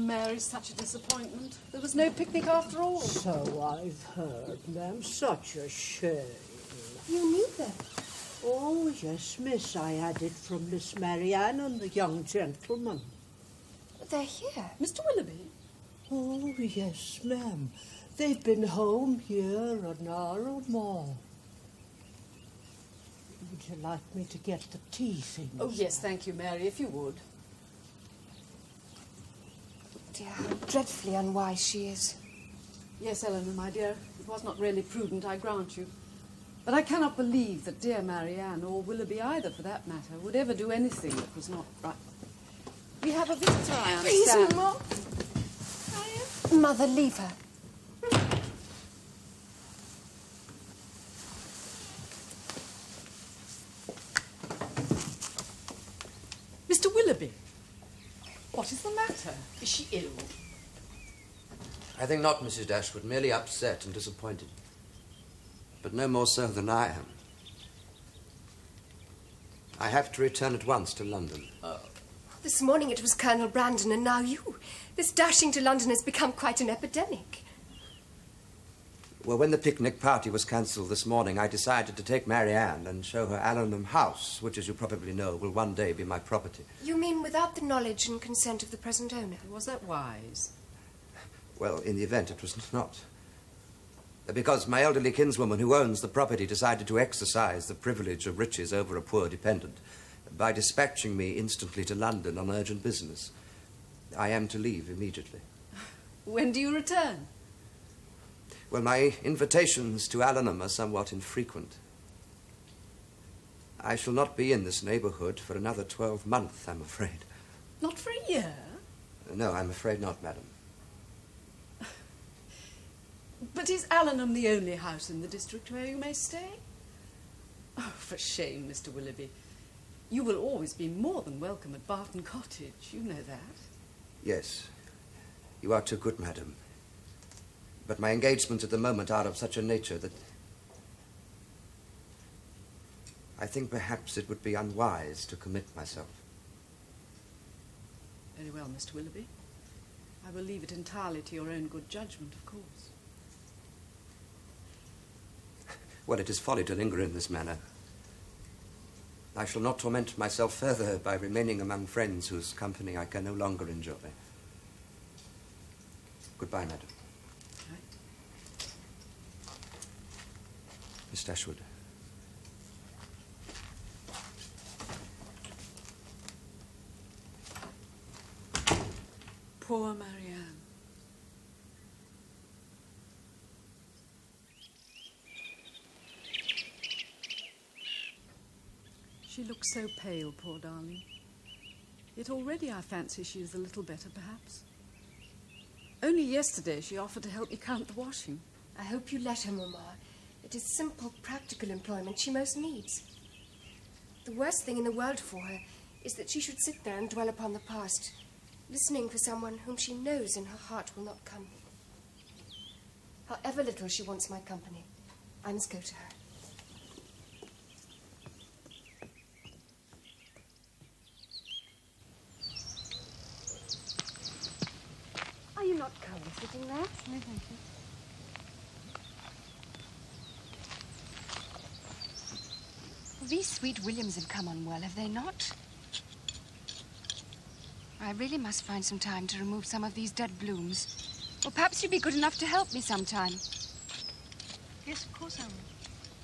Mary's such a disappointment. There was no picnic after all. So I've heard, ma'am. Such a shame. You knew that? Oh, yes, miss. I had it from Miss Marianne and the young gentleman. They're here. Mr. Willoughby? Oh, yes, ma'am. They've been home here an hour or more. Would you like me to get the tea things? Oh, yes, thank you, Mary, if you would. Dear, how dreadfully unwise she is. Yes, Eleanor, my dear, it was not really prudent, I grant you. But I cannot believe that dear Marianne, or Willoughby either for that matter, would ever do anything that was not right. We have a visitor, I understand. Please, Mama. Mother, leave her. Mr. Willoughby, what is the matter? Is she ill? I think not, Mrs. Dashwood. Merely upset and disappointed. But no more so than I am. I have to return at once to London. This morning it was Colonel Brandon and now you. This dashing to London has become quite an epidemic. Well, when the picnic party was cancelled this morning, I decided to take Marianne and show her Allenham House, which, as you probably know, will one day be my property. You mean without the knowledge and consent of the present owner? Was that wise? Well, in the event, it was not. Because my elderly kinswoman who owns the property decided to exercise the privilege of riches over a poor dependent by dispatching me instantly to London on urgent business. I am to leave immediately. When do you return? Well, my invitations to Allenham are somewhat infrequent. I shall not be in this neighbourhood for another 12 months, I'm afraid. Not for a year? No, I'm afraid not, madam. But is Allenham the only house in the district where you may stay? Oh, for shame, Mr. Willoughby. You will always be more than welcome at Barton Cottage. You know that. Yes. You are too good, madam. But my engagements at the moment are of such a nature that I think perhaps it would be unwise to commit myself. Very well, Mr. Willoughby. I will leave it entirely to your own good judgment, of course. Well, it is folly to linger in this manner. I shall not torment myself further by remaining among friends whose company I can no longer enjoy. Goodbye, madam. Miss Dashwood. Poor Marianne. She looks so pale, poor darling. Yet already I fancy she is a little better, perhaps. Only yesterday she offered to help me count the washing. I hope you let her, Mamma. It is simple, practical employment she most needs. The worst thing in the world for her is that she should sit there and dwell upon the past, listening for someone whom she knows in her heart will not come. However little she wants my company, I must go to her. Are you not cold sitting there? No, thank you. These sweet Williams have come on well, have they not? I really must find some time to remove some of these dead blooms. Or perhaps you'd be good enough to help me sometime. Yes, of course I will.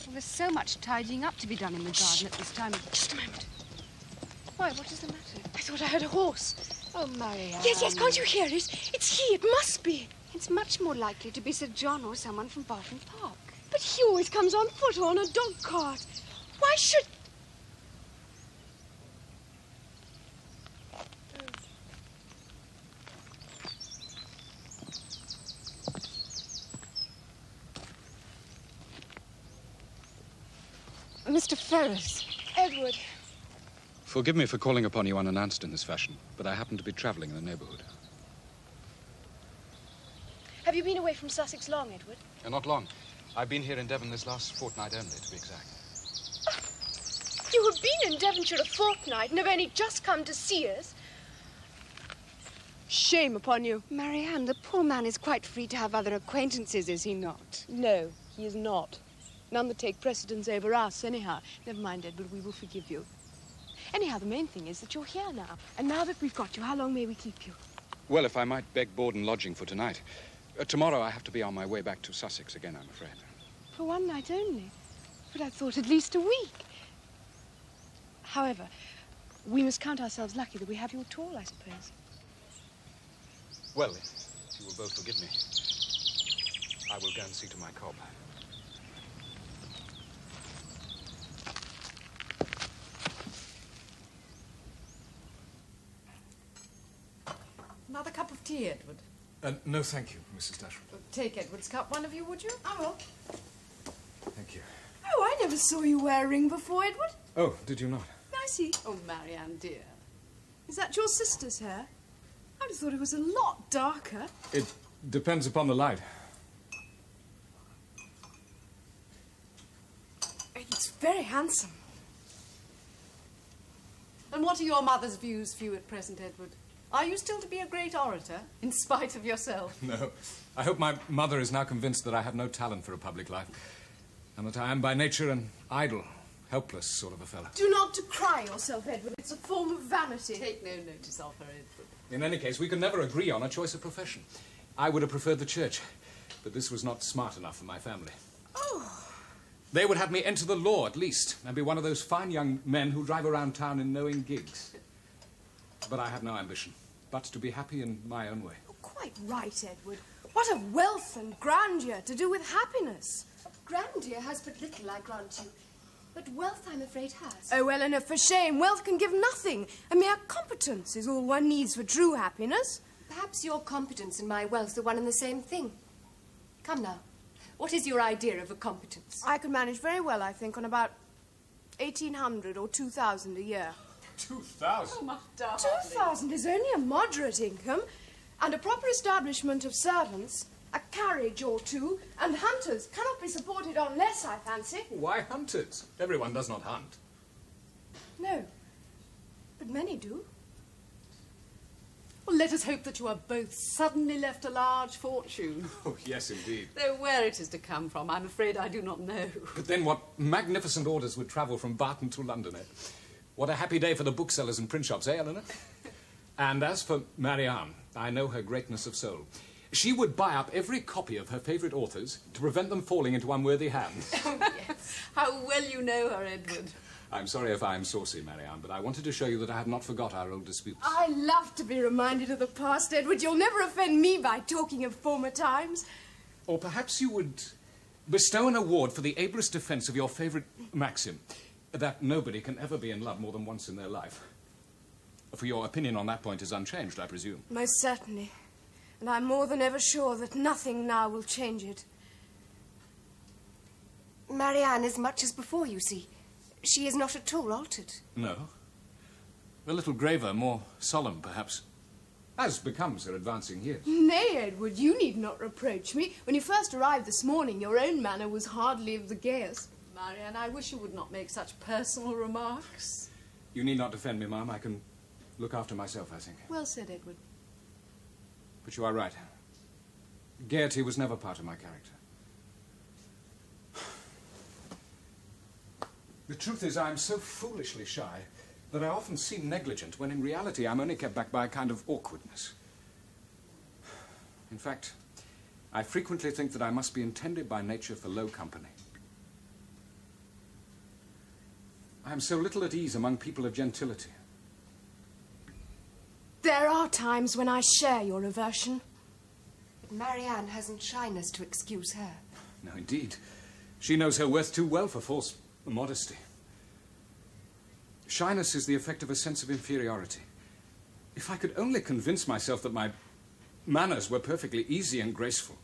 Well, there's so much tidying up to be done in the garden at this time. Just a moment. Why, what is the matter? I thought I heard a horse. Oh, Marianne. Yes, can't you hear it? It's he, it must be. It's much more likely to be Sir John or someone from Barton Park. But he always comes on foot or on a dog cart. Why should... Mr. Ferrers. Edward. Forgive me for calling upon you unannounced in this fashion, but I happen to be travelling in the neighbourhood. Have you been away from Sussex long, Edward? Not long. I've been here in Devon this last fortnight only, to be exact. You have been in Devonshire a fortnight and have only just come to see us. Shame upon you. Marianne, the poor man is quite free to have other acquaintances, is he not? No, he is not. None that take precedence over us, anyhow. Never mind, Edward, we will forgive you. Anyhow, the main thing is that you're here now. And now that we've got you, how long may we keep you? Well, if I might beg board and lodging for tonight. Tomorrow I have to be on my way back to Sussex again, I'm afraid. For one night only? But I thought at least a week. However, we must count ourselves lucky that we have you at all, I suppose. Well, if you will both forgive me, I will go and see to my cob. Another cup of tea, Edward. No, thank you, Mrs. Dashwood. Take Edward's cup, one of you, would you? I will. Thank you. Oh, I never saw you wear a ring before, Edward. Oh, did you not? I see. Oh, Marianne, dear. Is that your sister's hair? I'd have thought it was a lot darker. It depends upon the light. It's very handsome. And what are your mother's views for you at present, Edward? Are you still to be a great orator, in spite of yourself? No. I hope my mother is now convinced that I have no talent for a public life, and that I am by nature an idle, helpless sort of a fellow. Do not decry yourself, Edward. It's a form of vanity. Take no notice of her, Edward. In any case, we could never agree on a choice of profession. I would have preferred the church, but this was not smart enough for my family. Oh. They would have me enter the law, at least, and be one of those fine young men who drive around town in knowing gigs. But I have no ambition, but to be happy in my own way. You're quite right, Edward. What have wealth and grandeur to do with happiness? Grandeur has but little, I grant you. But wealth, I'm afraid, has. Oh, Eleanor, for shame. Wealth can give nothing. A mere competence is all one needs for true happiness. Perhaps your competence and my wealth are one and the same thing. Come now. What is your idea of a competence? I could manage very well, I think, on about 1,800 or 2,000 a year. 2,000? Oh, my darling. 2,000 is only a moderate income. And a proper establishment of servants, a carriage or two, and hunters cannot be supported on less, I fancy. Why hunters? Everyone does not hunt. No, but many do. Well, let us hope that you are both suddenly left a large fortune. Oh, yes, indeed. Though where it is to come from, I'm afraid I do not know. But then what magnificent orders would travel from Barton to London, eh? What a happy day for the booksellers and print shops, eh, Eleanor? And as for Marianne, I know her greatness of soul. She would buy up every copy of her favourite authors to prevent them falling into unworthy hands. Oh, yes. How well you know her, Edward. I'm sorry if I am saucy, Marianne, but I wanted to show you that I have not forgot our old disputes. I love to be reminded of the past, Edward. You'll never offend me by talking of former times. Or perhaps you would bestow an award for the ablest defence of your favourite maxim, that nobody can ever be in love more than once in their life. For your opinion on that point is unchanged, I presume. Most certainly. And I'm more than ever sure that nothing now will change it. Marianne is much as before, you see. She is not at all altered. No. A little graver, more solemn, perhaps. As becomes her advancing years. Nay, Edward, you need not reproach me. When you first arrived this morning, your own manner was hardly of the gayest. Marianne, I wish you would not make such personal remarks. You need not defend me, ma'am. I can look after myself, I think. Well said, Edward. But you are right. Gaiety was never part of my character. The truth is, I am so foolishly shy that I often seem negligent, when in reality I'm only kept back by a kind of awkwardness. In fact, I frequently think that I must be intended by nature for low company. I am so little at ease among people of gentility. There are times when I share your aversion. But Marianne hasn't shyness to excuse her. No, indeed. She knows her worth too well for false modesty. Shyness is the effect of a sense of inferiority. If I could only convince myself that my manners were perfectly easy and graceful,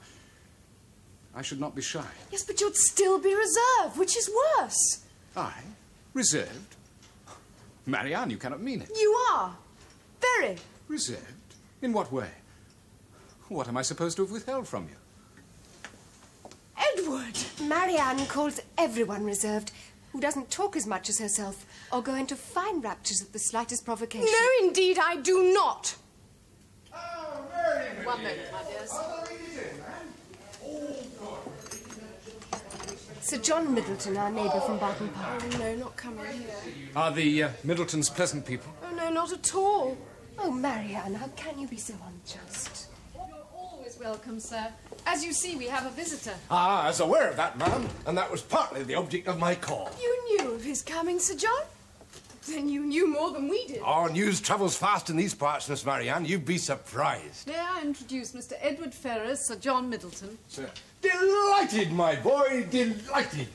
I should not be shy. Yes, but you'd still be reserved, which is worse. I? Reserved? Marianne, you cannot mean it. You are. Very. Reserved? In what way? What am I supposed to have withheld from you? Edward! Marianne calls everyone reserved, who doesn't talk as much as herself, or go into fine raptures at the slightest provocation. No, indeed, I do not. Oh, 1 moment, my dears. Sir John Middleton, our neighbour from Barton Park. Oh, no, not coming here. Are the Middletons pleasant people? Oh, no, not at all. Oh, Marianne, how can you be so unjust? You're always welcome, sir. As you see, we have a visitor. Ah, I was aware of that, ma'am, and that was partly the object of my call. You knew of his coming, Sir John? Then you knew more than we did. Our news travels fast in these parts, Miss Marianne. You'd be surprised. May I introduce Mr. Edward Ferrars, Sir John Middleton? Sir. Delighted, my boy, delighted.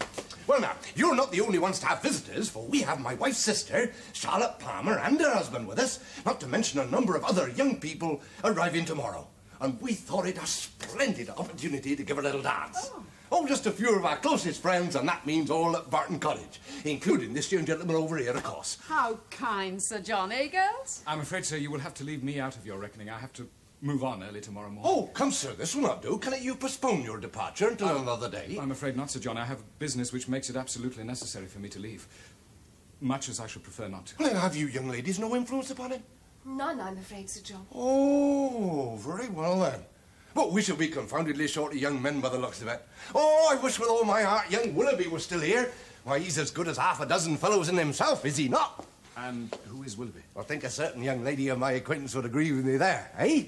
Well, now, you're not the only ones to have visitors, for we have my wife's sister, Charlotte Palmer, and her husband with us, not to mention a number of other young people arriving tomorrow. And we thought it a splendid opportunity to give a little dance. Oh, just a few of our closest friends, and that means all at Barton Cottage, including this young gentleman over here, of course. How kind, Sir John, eh, girls? I'm afraid, sir, you will have to leave me out of your reckoning. I have to move on early tomorrow morning. Oh, come, sir, this will not do. Cannot you postpone your departure until another day? I'm afraid not, Sir John. I have business which makes it absolutely necessary for me to leave. Much as I should prefer not to. Well, then have you young ladies no influence upon him? None, I'm afraid, Sir John. Oh, very well, then. But we shall be confoundedly short of young men by the looks of it. Oh, I wish with all my heart young Willoughby was still here. Why, he's as good as half a dozen fellows in himself, is he not? And who is Willoughby? I think a certain young lady of my acquaintance would agree with me there, eh?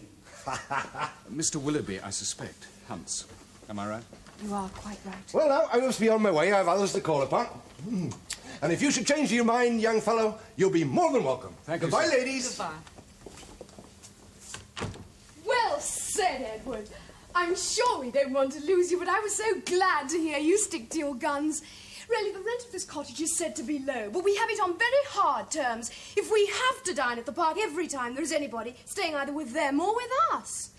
Mr. Willoughby, I suspect, hunts. Am I right? You are quite right. Well, now, I must be on my way. I have others to call upon. And if you should change your mind, young fellow, you'll be more than welcome. Thank you, Goodbye, sir. ladies. Goodbye. Well said, Edward. I'm sure we don't want to lose you, but I was so glad to hear you stick to your guns. Really, the rent of this cottage is said to be low, but we have it on very hard terms. If we have to dine at the park every time there is anybody staying either with them or with us.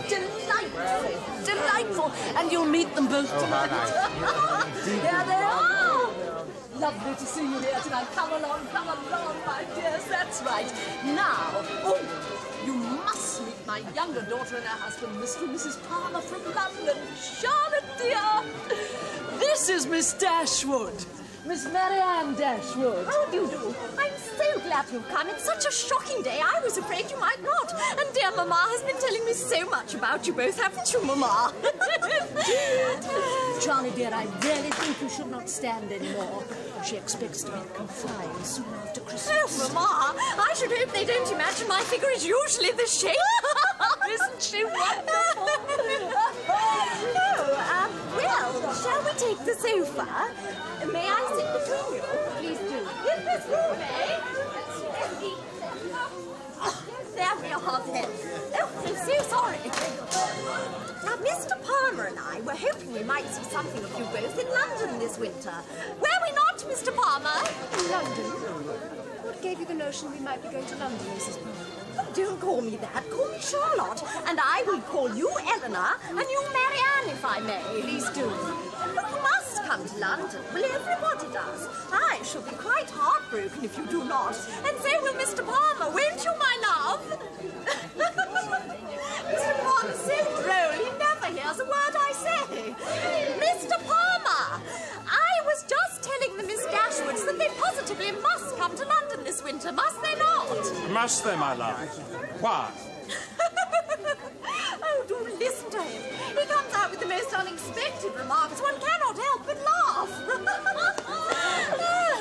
Delightful, delightful. And you'll meet them both tonight. There they are. Lovely to see you here tonight. Come along, my dears. That's right. Now, oh, you must meet my younger daughter and her husband, Mr. and Mrs. Palmer from London. Charlotte, dear. This is Miss Dashwood. Miss Marianne Dashwood. How do you do? I'm so glad you've come. It's such a shocking day. I was afraid you might not. And dear Mamma has been telling me so much about you both, haven't you, Mamma? Charlie, dear, I really think you should not stand anymore. She expects to be confined soon after Christmas. Oh, Mamma, I should hope they don't imagine my figure is usually the shape. Isn't she wonderful? Well, shall we take the sofa? May I sit between you? Please do. In this room, eh? Oh, there we are then. Oh, I'm so sorry. Now, Mr. Palmer and I were hoping we might see something of you both in London this winter. Were we not, Mr. Palmer? London? What gave you the notion we might be going to London, Mrs. Palmer? Oh, don't call me that. Call me Charlotte. And I will call you Eleanor and you Marianne, if I may. Please do. But you must come to London. Well, everybody does. I shall be quite heartbroken if you do not. And so will Mr. Palmer, won't you, my love? Mr. Palmer's so droll. He never hears a word I say. Mr. Palmer, I was just telling the Miss Dashwoods that they positively must come to London this winter, must they not? Must they, my love? Why? Oh, do listen to him. He comes out with the most unexpected remarks. One cannot help but laugh.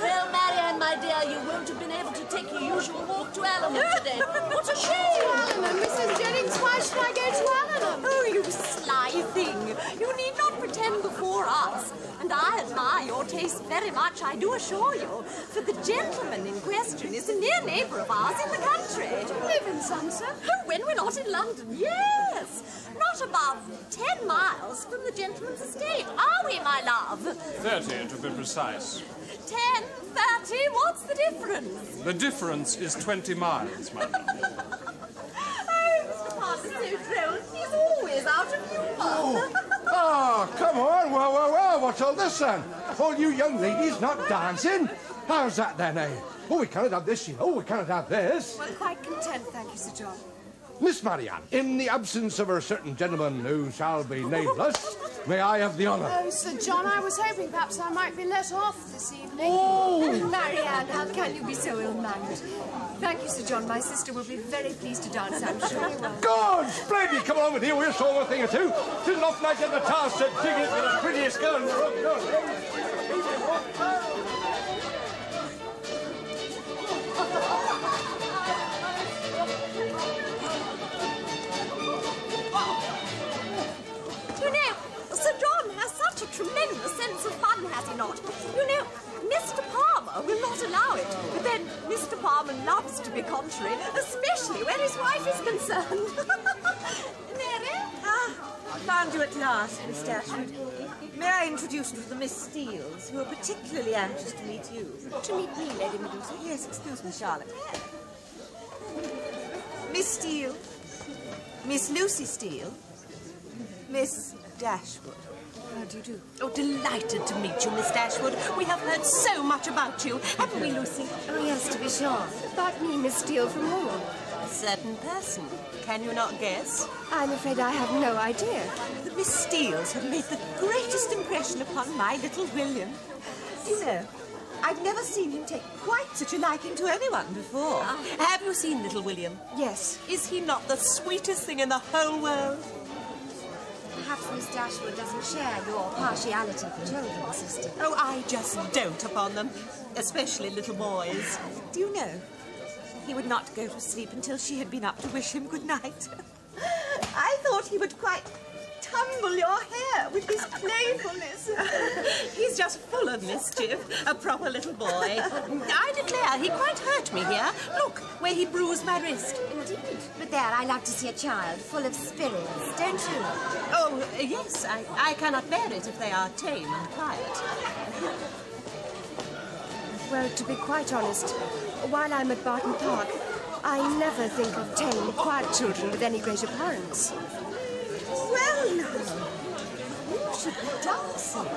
Well, Marianne, my dear, you won't have been able to take your usual walk to Allenham today. What a shame! Allenham, Mrs. Jennings, why should I go to Allenham? Oh, you sly thing. You need not pretend before us. And I admire your taste very much, I do assure you. For the gentleman in question is a near neighbour of ours in the country. Do you live in Sunset? Oh, when we're not in London, yes. Not above 10 miles from the gentleman's estate, are we, my love? 30, to be precise. 10, 30, what's the difference? The difference is 20 miles, my love. Oh, Mr. Palmer's so droll. He's always out of humour. Oh, come on. Well, what's all this then? All you young ladies not dancing? How's that then, eh? Oh, we cannot have this, you know. We cannot have this. Well, quite content, thank you, Sir John. Miss Marianne, in the absence of a certain gentleman who shall be nameless, may I have the honour? Oh, Sir John, I was hoping perhaps I might be let off this evening. Oh, Marianne, how can you be so ill-mannered? Thank you, Sir John. My sister will be very pleased to dance, I'm sure. God, splendid! Come along with you, we'll show a thing or two. 'Tisn't often I get the chance to dig it with the prettiest girl in the room. You know, Sir John has such a tremendous sense of fun, has he not? You know, Mr. Palmer will not allow it, but then Mr. Palmer loves to be contrary, especially where his wife is concerned. Mary? Found you at last, Miss Dashwood. May I introduce you to the Miss Steeles, who are particularly anxious to meet you? To meet me, Lady Medusa? Yes, excuse me, Charlotte. Miss Steele, Miss Lucy Steele, Miss Dashwood. How do you do? Oh, delighted to meet you, Miss Dashwood. We have heard so much about you, haven't we, Lucy? Oh, yes, to be sure. About me, Miss Steele, from whom? A certain person. Can you not guess? I'm afraid I have no idea. The Miss Steeles have made the greatest impression upon my little William. You know, I've never seen him take quite such a liking to anyone before. Have you seen little William? Yes. Is he not the sweetest thing in the whole world? Perhaps Miss Dashwood doesn't share your partiality for children, sister. Oh, I just dote upon them, especially little boys. Do you know, he would not go to sleep until she had been up to wish him good night. I thought he would quite tumble your hair with his playfulness. He's just full of mischief, a proper little boy. I declare, he quite hurt me here. Look, where he bruised my wrist. Indeed. But there, I like to see a child full of spirits, don't you? Oh, yes, I cannot bear it if they are tame and quiet. Well, to be quite honest, while I'm at Barton Park, I never think of tame, quiet children with any great abhorrence. Well, now, you should be dancing.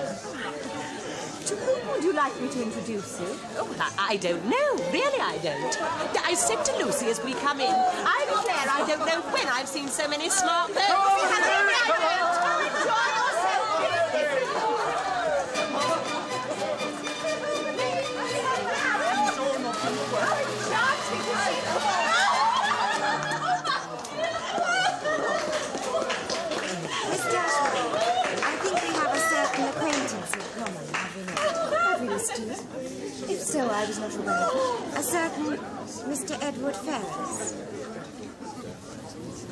To whom would you like me to introduce you? Oh, I don't know. Really, I don't. I said to Lucy as we come in, I declare I don't know when I've seen so many smart girls. Miss Dashwood, I think we have a certain acquaintance in common, have we not? Have we, Miss Steele? If so, I was not aware. A certain Mr. Edward Ferrars.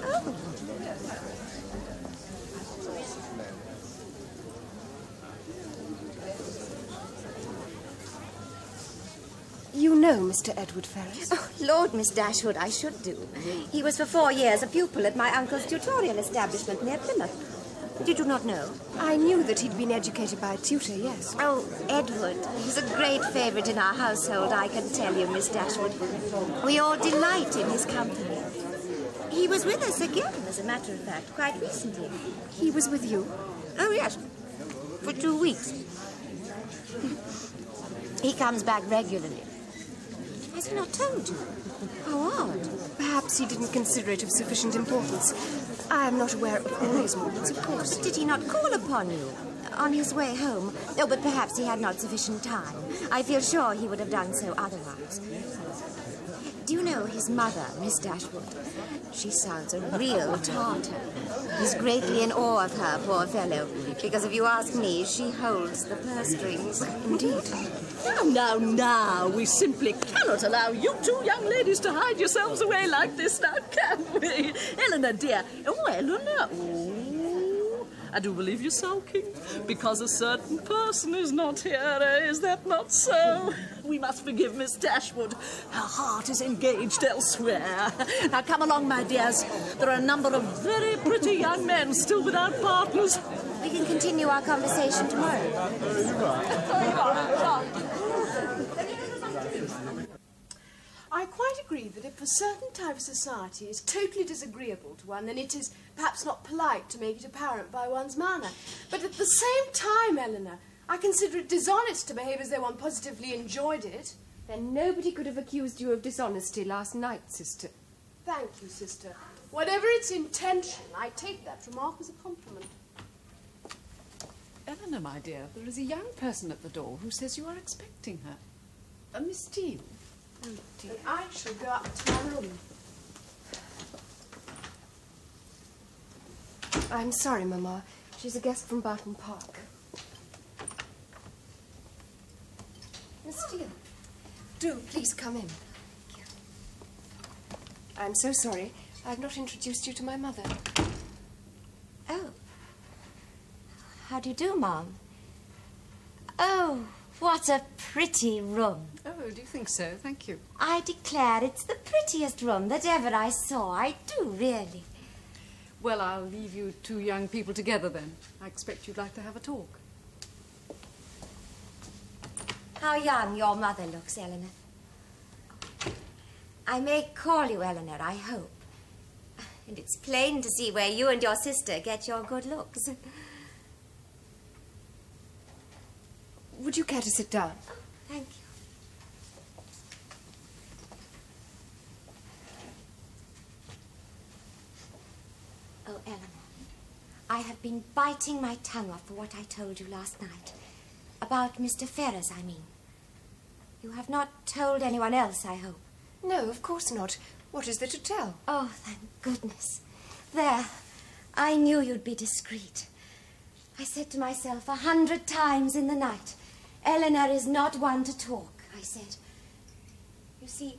Oh. You know Mr. Edward Ferrars? Oh, Lord, Miss Dashwood, I should do. He was for 4 years a pupil at my uncle's tutorial establishment near Plymouth. Did you not know? I knew that he'd been educated by a tutor, yes. Oh, Edward. He's a great favourite in our household, I can tell you, Miss Dashwood. We all delight in his company. He was with us again, as a matter of fact, quite recently. He was with you? Oh, yes. For 2 weeks. He comes back regularly. Has he not told you? How odd. Perhaps he didn't consider it of sufficient importance. I am not aware of all his movements, of course. Did he not call upon you on his way home? Oh, but perhaps he had not sufficient time. I feel sure he would have done so otherwise. Do you know his mother, Miss Dashwood? She sounds a real Tartar. He's greatly in awe of her, poor fellow, because if you ask me, she holds the purse strings. Indeed. Now, we simply cannot allow you two young ladies to hide yourselves away like this now, can we? Eleanor, dear. Oh, Eleanor. Oh, I do believe you're sulking because a certain person is not here, eh? Is that not so? We must forgive Miss Dashwood. Her heart is engaged elsewhere. Now, come along, my dears. There are a number of very pretty young men still without partners. We can continue our conversation tomorrow. I quite agree that if a certain type of society is totally disagreeable to one, then it is perhaps not polite to make it apparent by one's manner. But at the same time, Eleanor, I consider it dishonest to behave as though one positively enjoyed it. Then nobody could have accused you of dishonesty last night, sister. Thank you, sister. Whatever its intention, I take that remark as a compliment. Eleanor, my dear, there is a young person at the door who says you are expecting her. A Miss Steele. Oh, dear. And I shall go up to my room. I'm sorry, Mamma. She's a guest from Barton Park. Miss Steele, do please come in. Thank you. I'm so sorry. I've not introduced you to my mother. Oh. How do you do, Mom? Oh, what a pretty room. Oh, do you think so? Thank you. I declare it's the prettiest room that ever I saw. I do, really. Well, I'll leave you two young people together then. I expect you'd like to have a talk. How young your mother looks, Eleanor. I may call you Eleanor, I hope. And it's plain to see where you and your sister get your good looks. Would you care to sit down? Thank you. Oh, Eleanor, I have been biting my tongue off for what I told you last night. About Mr. Ferrers, I mean. You have not told anyone else, I hope. No, of course not. What is there to tell? Oh, thank goodness. There. I knew you'd be discreet. I said to myself 100 times in the night, Eleanor is not one to talk, I said. You see,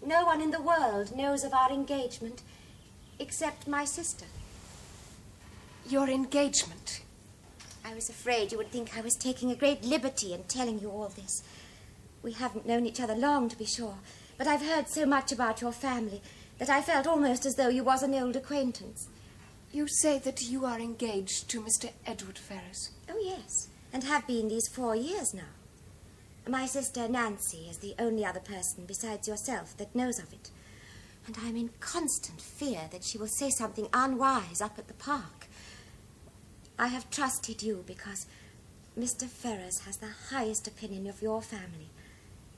no one in the world knows of our engagement except my sister. Your engagement? I was afraid you would think I was taking a great liberty in telling you all this. We haven't known each other long, to be sure, but I've heard so much about your family that I felt almost as though you was an old acquaintance. You say that you are engaged to Mr. Edward Ferrers? Oh, yes, and have been these 4 years now. My sister Nancy is the only other person besides yourself that knows of it. And I'm in constant fear that she will say something unwise up at the park. I have trusted you because Mr. Ferrers has the highest opinion of your family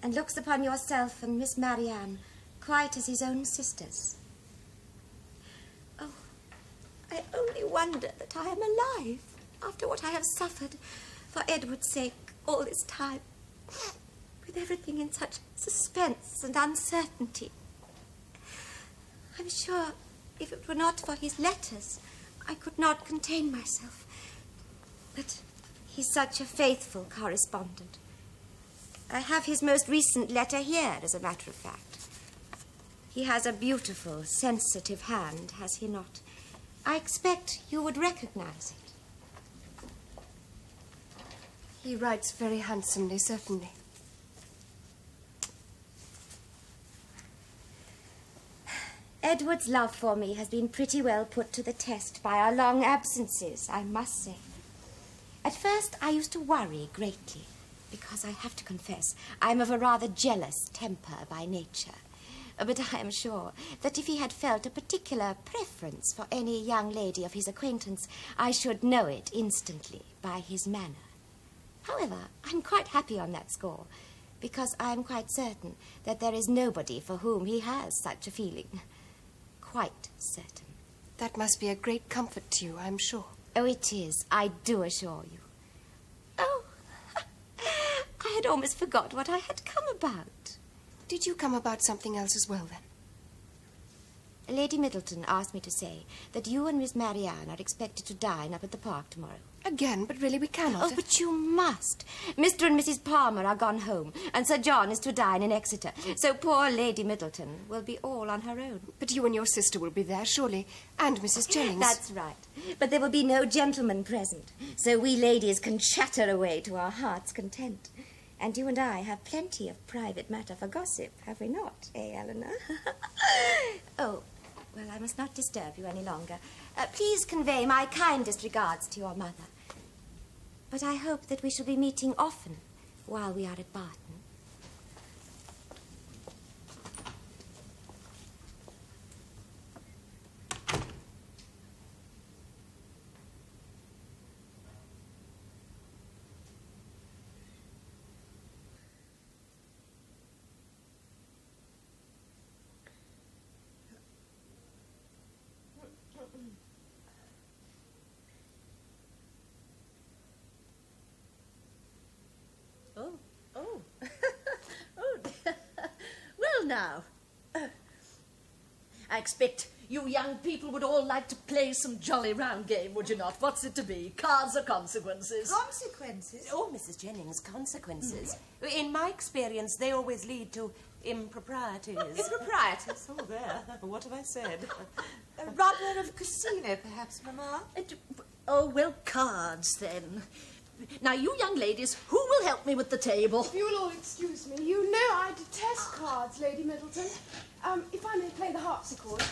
and looks upon yourself and Miss Marianne quite as his own sisters. Oh, I only wonder that I am alive after what I have suffered for Edward's sake all this time, with everything in such suspense and uncertainty. I'm sure if it were not for his letters, I could not contain myself. But he's such a faithful correspondent. I have his most recent letter here, as a matter of fact. He has a beautiful, sensitive hand, has he not? I expect you would recognize it. He writes very handsomely, certainly. Edward's love for me has been pretty well put to the test by our long absences, I must say. At first, I used to worry greatly, because I have to confess, I'm of a rather jealous temper by nature. But I am sure that if he had felt a particular preference for any young lady of his acquaintance, I should know it instantly by his manner. However, I'm quite happy on that score, because I am quite certain that there is nobody for whom he has such a feeling. Quite certain. That must be a great comfort to you, I'm sure. Oh, it is, I do assure you. Oh, I had almost forgot what I had come about. Did you come about something else as well, then? Lady Middleton asked me to say that you and Miss Marianne are expected to dine up at the park tomorrow. Again, but really we cannot. Oh, but you must. Mr. and Mrs. Palmer are gone home, and Sir John is to dine in Exeter. So poor Lady Middleton will be all on her own. But you and your sister will be there, surely, and Mrs. Jennings. That's right. But there will be no gentlemen present, so we ladies can chatter away to our heart's content. And you and I have plenty of private matter for gossip, have we not, eh, Eleanor? Oh, well, I must not disturb you any longer. Please convey my kindest regards to your mother. But I hope that we shall be meeting often while we are at Barton. now. I expect you young people would all like to play some jolly round game, would you not? What's it to be? Cards or consequences? Consequences? Oh, Mrs. Jennings, consequences. In my experience, they always lead to improprieties. Improprieties? Oh, there. What have I said? A rubber of casino, perhaps, Mamma? Oh, well, cards, then. Now, you young ladies, who will help me with the table? If you will all excuse me, you know I detest cards, Lady Middleton. If I may play the harpsichord.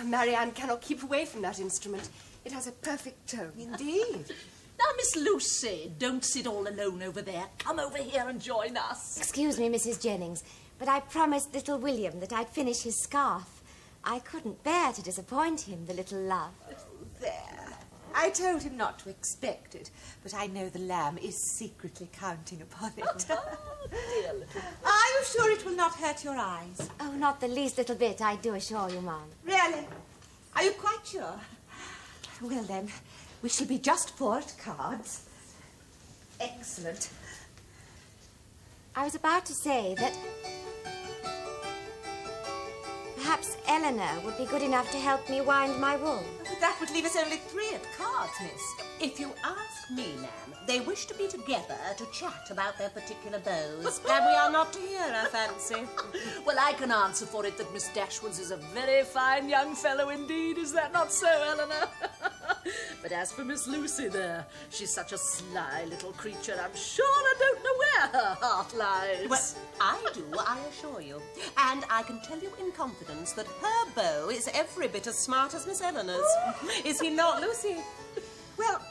Marianne cannot keep away from that instrument. It has a perfect tone. Indeed. Now, Miss Lucy, don't sit all alone over there. Come over here and join us. Excuse me, Mrs. Jennings, but I promised little William that I'd finish his scarf. I couldn't bear to disappoint him, the little love. There. I told him not to expect it, but I know the lamb is secretly counting upon it. Dear little... Are you sure it will not hurt your eyes? Oh, not the least little bit, I do assure you, Ma'am. Really? Are you quite sure? Well, then, we shall be just 4 at cards. Excellent. I was about to say that perhaps Eleanor would be good enough to help me wind my wool. But that would leave us only 3 at cards, miss. If you ask me, ma'am, they wish to be together to chat about their particular bows. And we are not to hear, I fancy. Well, I can answer for it that Miss Dashwood's is a very fine young fellow indeed. Is that not so, Eleanor? But as for Miss Lucy there, she's such a sly little creature. I'm sure I don't know where her heart lies. Well, I do, I assure you. And I can tell you in confidence that her beau is every bit as smart as Miss Eleanor's. Is he not, Lucy? Well,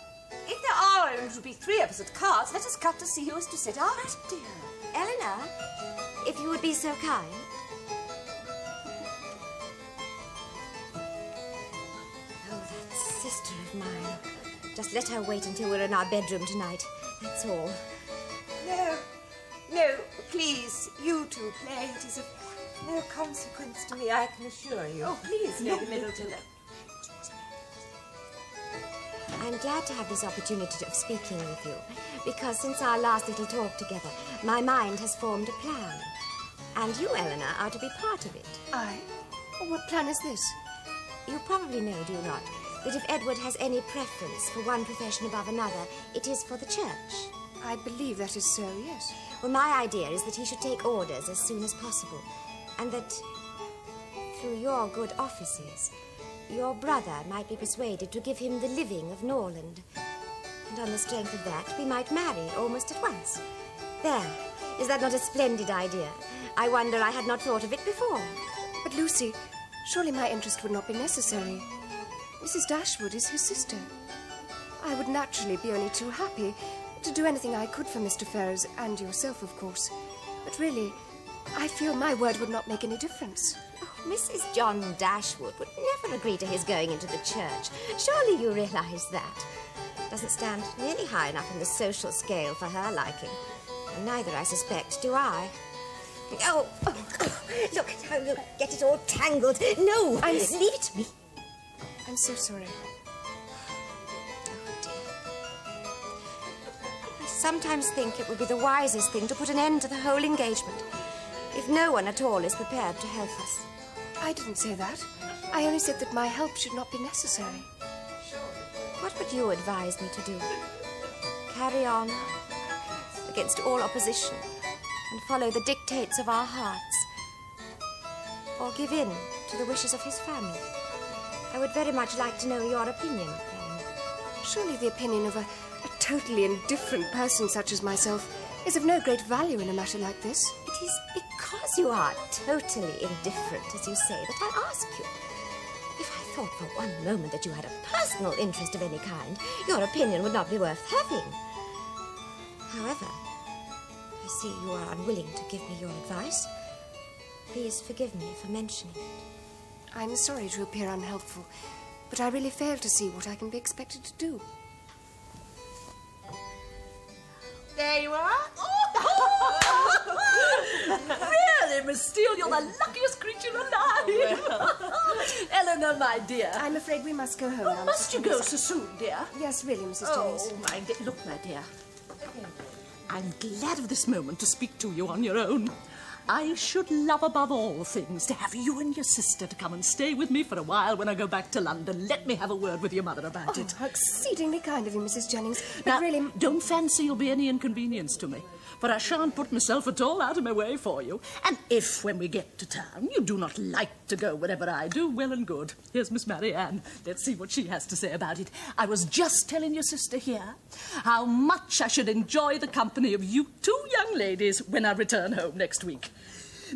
if there are going to be 3 of us at cards, let us cut to see who is to sit out. Dear Eleanor, if you would be so kind. Oh, that sister of mine. Just let her wait until we're in our bedroom tonight. That's all. No, please, you two play. It is of no consequence to me, I can assure you. Oh, please, Lady Middleton. I'm glad to have this opportunity of speaking with you, because since our last little talk together, my mind has formed a plan. And you, Eleanor, are to be part of it. I? What plan is this? You probably know, do you not, that if Edward has any preference for one profession above another, it is for the church. I believe that is so, yes. Well, my idea is that he should take orders as soon as possible, and that through your good offices, your brother might be persuaded to give him the living of Norland. And on the strength of that, we might marry almost at once. There. Is that not a splendid idea? I wonder I had not thought of it before. But, Lucy, surely my interest would not be necessary. Mrs. Dashwood is his sister. I would naturally be only too happy to do anything I could for Mr. Ferrers and yourself, of course. But really, I feel my word would not make any difference. Mrs. John Dashwood would never agree to his going into the church. Surely you realise that. Doesn't stand nearly high enough in the social scale for her liking. And neither, I suspect, do I. Oh, look at how you'll get it all tangled. No, leave it to me. I'm so sorry. Oh, dear. I sometimes think it would be the wisest thing to put an end to the whole engagement, if no one at all is prepared to help us. I didn't say that. I only said that my help should not be necessary. What would you advise me to do? Carry on against all opposition and follow the dictates of our hearts? Or give in to the wishes of his family? I would very much like to know your opinion, Helen. Surely the opinion of a totally indifferent person such as myself is of no great value in a matter like this. It is because you are totally indifferent, as you say, that I ask you. If I thought for one moment that you had a personal interest of any kind, your opinion would not be worth having. However, I see you are unwilling to give me your advice. Please forgive me for mentioning it. I'm sorry to appear unhelpful, but I really fail to see what I can be expected to do. There you are. Really, Miss Steele, you're the luckiest creature alive. Eleanor, my dear. I'm afraid we must go home now. Must you go so soon, dear? Yes, really, Mrs. Jennings. Oh, my dear. Look, my dear. I'm glad of this moment to speak to you on your own. I should love above all things to have you and your sister to come and stay with me for a while when I go back to London. Let me have a word with your mother about it. How exceedingly kind of you, Mrs. Jennings. But Now, really... don't fancy you'll be any inconvenience to me, for I shan't put myself at all out of my way for you. And if, when we get to town, you do not like to go wherever I do, well and good. Here's Miss Marianne. Let's see what she has to say about it. I was just telling your sister here how much I should enjoy the company of you two young ladies when I return home next week.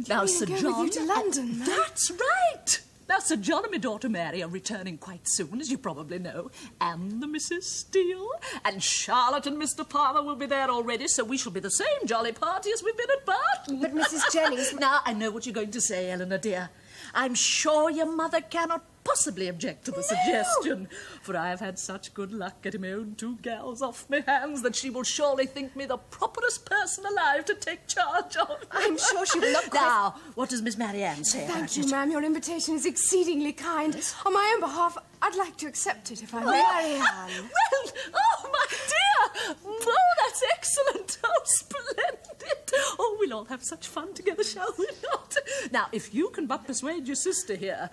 Now, Sir John... go with you to London, Mum? That's right! Now, Sir John and my daughter Mary are returning quite soon, as you probably know, and the Mrs. Steele, and Charlotte and Mr. Palmer will be there already, so we shall be the same jolly party as we've been at Barton. But Mrs. Jennings... Now, I know what you're going to say, Eleanor, dear. I'm sure your mother cannot possibly object to the suggestion, for I have had such good luck getting my own two gals off my hands that she will surely think me the properest person alive to take charge of. I'm sure she will not quite... Now, what does Miss Marianne say about Thank you, it? ma'am. Your invitation is exceedingly kind. On my own behalf, I'd like to accept it, if I may. Marianne. Well, oh, my dear! Oh, that's excellent! Oh, splendid! Oh, we'll all have such fun together, shall we not? Now, if you can but persuade your sister here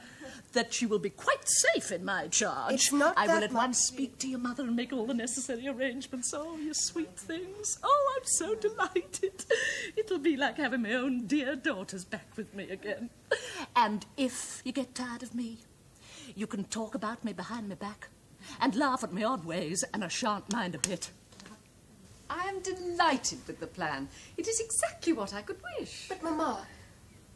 that she will be quite safe in my charge, It's not I will that at once speak to your mother and make all the necessary arrangements. Oh, you sweet things. Oh, I'm so delighted. It'll be like having my own dear daughters back with me again. And if you get tired of me, you can talk about me behind my back and laugh at my odd ways, and I shan't mind a bit. I am delighted with the plan. It is exactly what I could wish. But, Mamma,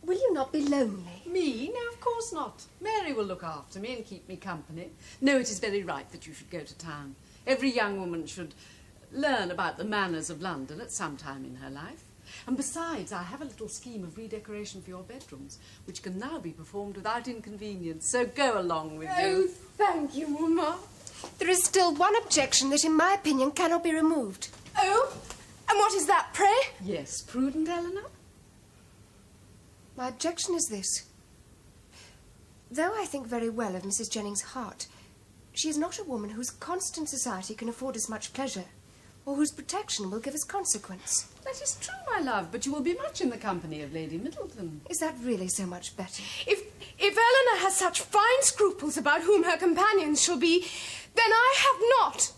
will you not be lonely? Me? No, of course not. Mary will look after me and keep me company. No, it is very right that you should go to town. Every young woman should learn about the manners of London at some time in her life. And besides, I have a little scheme of redecoration for your bedrooms, which can now be performed without inconvenience. So go along with Oh, you. thank you, Mamma. There is still one objection that, in my opinion, cannot be removed. Oh, and what is that, pray? Yes, prudent, Eleanor? My objection is this. Though I think very well of Mrs. Jennings' heart, she is not a woman whose constant society can afford us much pleasure, or whose protection will give us consequence. That is true, my love, but you will be much in the company of Lady Middleton. Is that really so much better? If Eleanor has such fine scruples about whom her companions shall be, then I have not.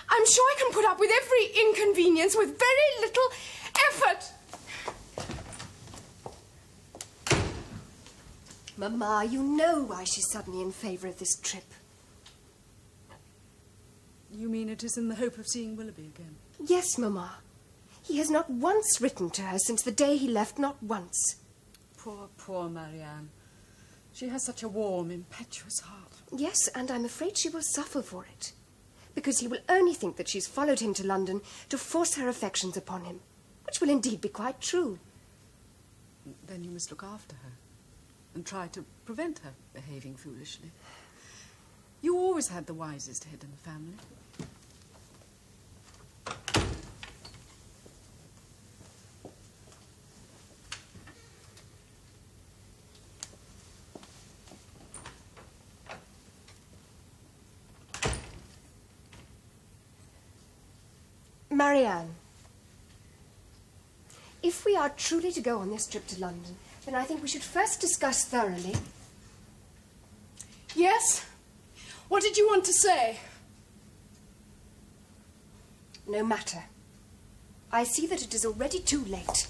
I'm sure I can put up with every inconvenience with very little effort. Mamma, you know why she's suddenly in favour of this trip. You mean it is in the hope of seeing Willoughby again? Yes, Mamma. He has not once written to her since the day he left, not once. Poor, poor Marianne. She has such a warm, impetuous heart. Yes, and I'm afraid she will suffer for it. Because he will only think that she's followed him to London to force her affections upon him, which will indeed be quite true. Then you must look after her and try to prevent her behaving foolishly. You always had the wisest head in the family. Marianne, if we are truly to go on this trip to London, then I think we should first discuss thoroughly... Yes? What did you want to say? No matter. I see that it is already too late.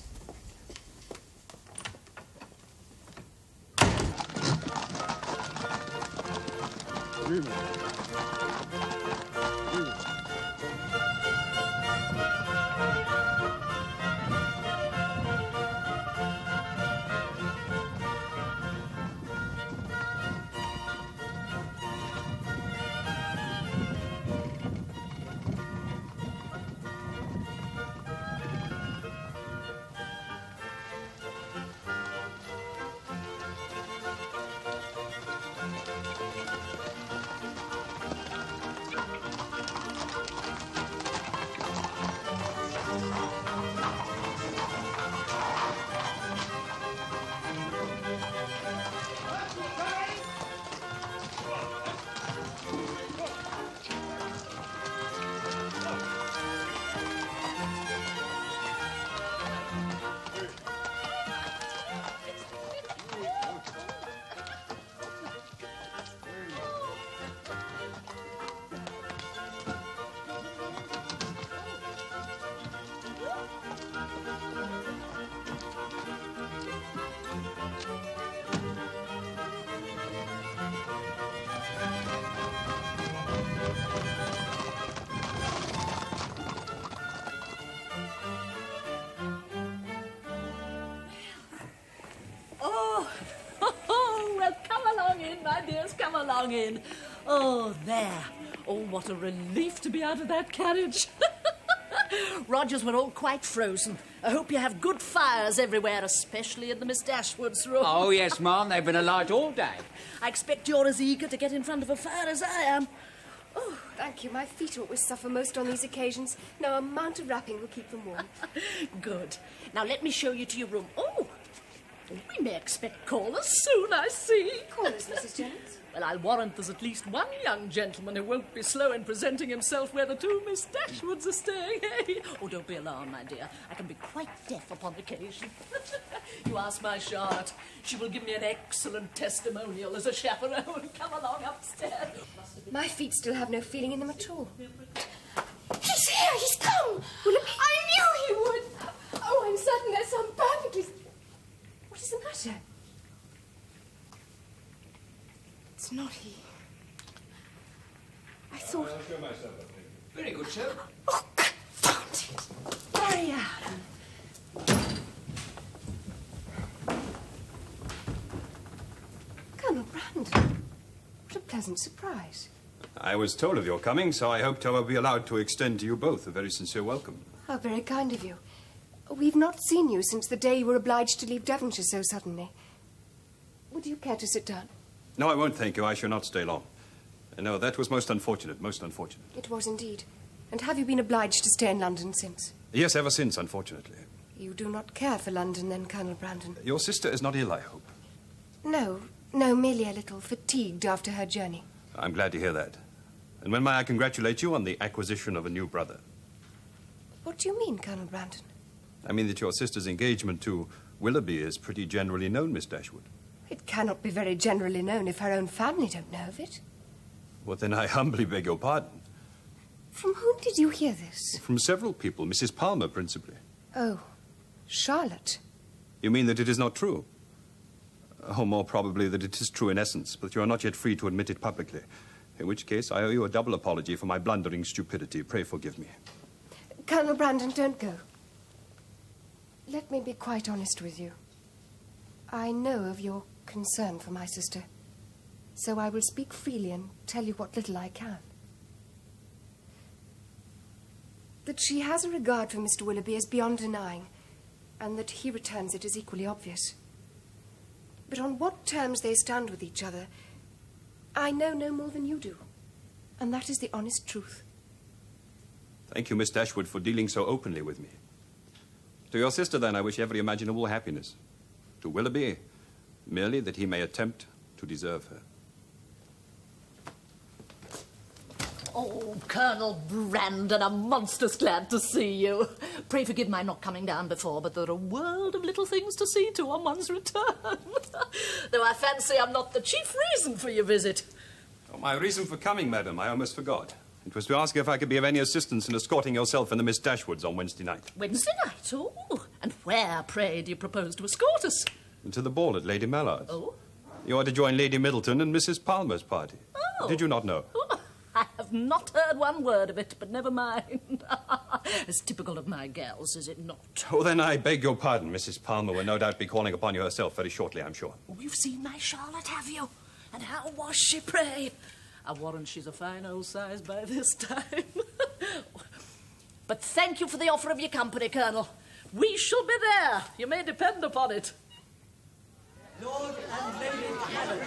along in. Oh, there. Oh, what a relief to be out of that carriage. Rogers, we're all quite frozen. I hope you have good fires everywhere, especially in the Miss Dashwood's room. Oh, yes, ma'am. They've been alight all day. I expect you're as eager to get in front of a fire as I am. Oh, thank you. My feet always suffer most on these occasions. No amount of wrapping will keep them warm. Good. Now let me show you to your room. Oh, we may expect callers soon, I see. Callers, Mrs. Jennings? Well, I'll warrant there's at least one young gentleman who won't be slow in presenting himself where the two Miss Dashwoods are staying. Hey? Oh, don't be alarmed, my dear. I can be quite deaf upon occasion. You ask my Charlotte. She will give me an excellent testimonial as a chaperone. Come along upstairs. My feet still have no feeling in them at all. He's here! He's come! I knew he would! Oh, I'm certain there's some perfectly... What is the matter? It's not he. I thought... I'll show myself up here. Very good, sir. Oh, confound it! Marianne. Colonel Brandon. What a pleasant surprise. I was told of your coming, so I hoped I would be allowed to extend to you both a very sincere welcome. How very kind of you. We've not seen you since the day you were obliged to leave Devonshire so suddenly. Would you care to sit down? No, I won't, thank you. I shall not stay long. No, that was most unfortunate, most unfortunate. It was indeed. And have you been obliged to stay in London since? Yes, ever since, unfortunately. You do not care for London, then, Colonel Brandon? Your sister is not ill, I hope. No, merely a little fatigued after her journey. I'm glad to hear that. And when may I congratulate you on the acquisition of a new brother? What do you mean, Colonel Brandon? I mean that your sister's engagement to Willoughby is pretty generally known, Miss Dashwood. It cannot be very generally known if her own family don't know of it. Well, then I humbly beg your pardon. From whom did you hear this? From several people, Mrs. Palmer principally. Oh, Charlotte. You mean that it is not true? Or more probably that it is true in essence, but you are not yet free to admit it publicly. In which case, I owe you a double apology for my blundering stupidity. Pray forgive me. Colonel Brandon, don't go. Let me be quite honest with you. I know of your concern for my sister, so I will speak freely and tell you what little I can. That she has a regard for Mr. Willoughby is beyond denying, and that he returns it is equally obvious. But on what terms they stand with each other, I know no more than you do, and that is the honest truth. Thank you, Miss Dashwood, for dealing so openly with me. To your sister, then, I wish every imaginable happiness. To Willoughby, merely that he may attempt to deserve her. Oh, Colonel Brandon, I'm monstrous glad to see you. Pray forgive my not coming down before, but there are a world of little things to see to on one's return. Though I fancy I'm not the chief reason for your visit. Oh, my reason for coming, madam, I almost forgot. It was to ask if I could be of any assistance in escorting yourself and the Miss Dashwoods on Wednesday night. Wednesday night? Oh, and where, pray, do you propose to escort us? To the ball at Lady Mallard's. Oh? You are to join Lady Middleton and Mrs. Palmer's party. Oh. Did you not know? Oh, I have not heard one word of it, but never mind. It's typical of my gals, is it not? Oh, then I beg your pardon. Mrs. Palmer will no doubt be calling upon you herself very shortly, I'm sure. Oh, you've seen my Charlotte, have you? And how was she, pray? I warrant she's a fine old size by this time. But thank you for the offer of your company, Colonel. We shall be there. You may depend upon it. Lord and Lady Helen.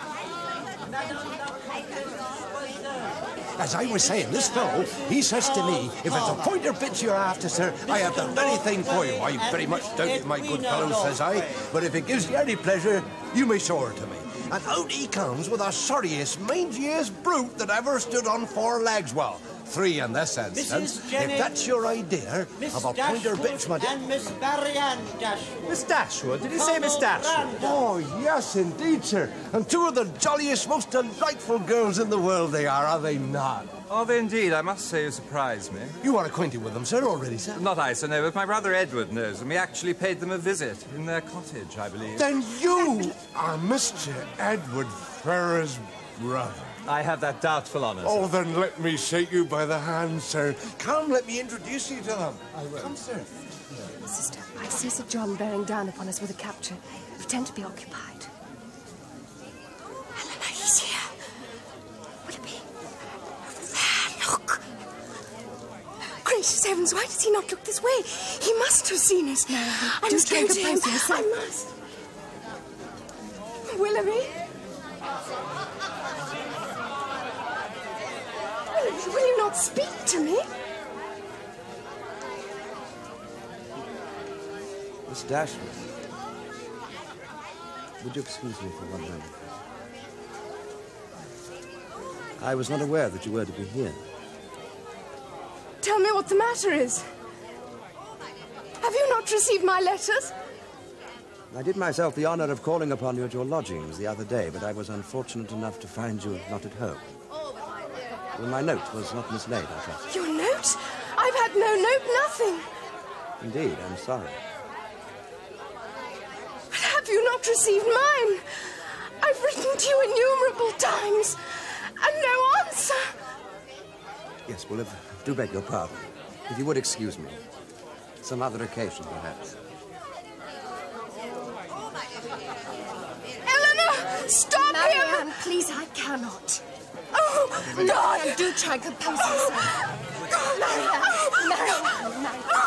As I was saying, this fellow, he says to me, if it's a pointer bitch you're after, sir, I have the very thing for you. I very much doubt it, my good fellow, says I. But if it gives you any pleasure, you may show her to me. And out he comes with the sorriest, mangiest brute that ever stood on four legs. Well, three in this instance. If that's your idea of a pointer bitch, my dear. And Miss Marianne Dashwood. Miss Dashwood? Did he say Miss Dashwood? Oh, yes, indeed, sir. And two of the jolliest, most delightful girls in the world they are they not? Are they indeed? I must say you surprise me. You are acquainted with them, sir, already, sir? Not I, sir, no, but my brother Edward knows them. We actually paid them a visit in their cottage, I believe. Then you are Mr. Edward Ferrars' brother. I have that doubtful honour, Oh, then let me shake you by the hand, sir. Come, let me introduce you to them. I will. Come, sir. Sister, I see Sir John bearing down upon us with a capture. Pretend to be occupied. Helena, he's here. Gracious heavens, why does he not look this way? He must have seen us. No, I must go to him. I must. Willoughby? Will you not speak to me? Miss Dashwood, would you excuse me for one moment? I was not aware that you were to be here. Tell me what the matter is. Have you not received my letters? I did myself the honor of calling upon you at your lodgings the other day, but I was unfortunate enough to find you not at home. Well, my note was not mislaid, I trust. Your note? I've had no note, nothing. Indeed, I'm sorry. But have you not received mine? I've written to you innumerable times, and no answer. Yes, well, do beg your pardon. If you would excuse me. Some other occasion, perhaps. Eleanor, stop him! Marianne, please, I cannot. Oh, God! Do try and compose yourself. Marianne, Marianne, Marianne.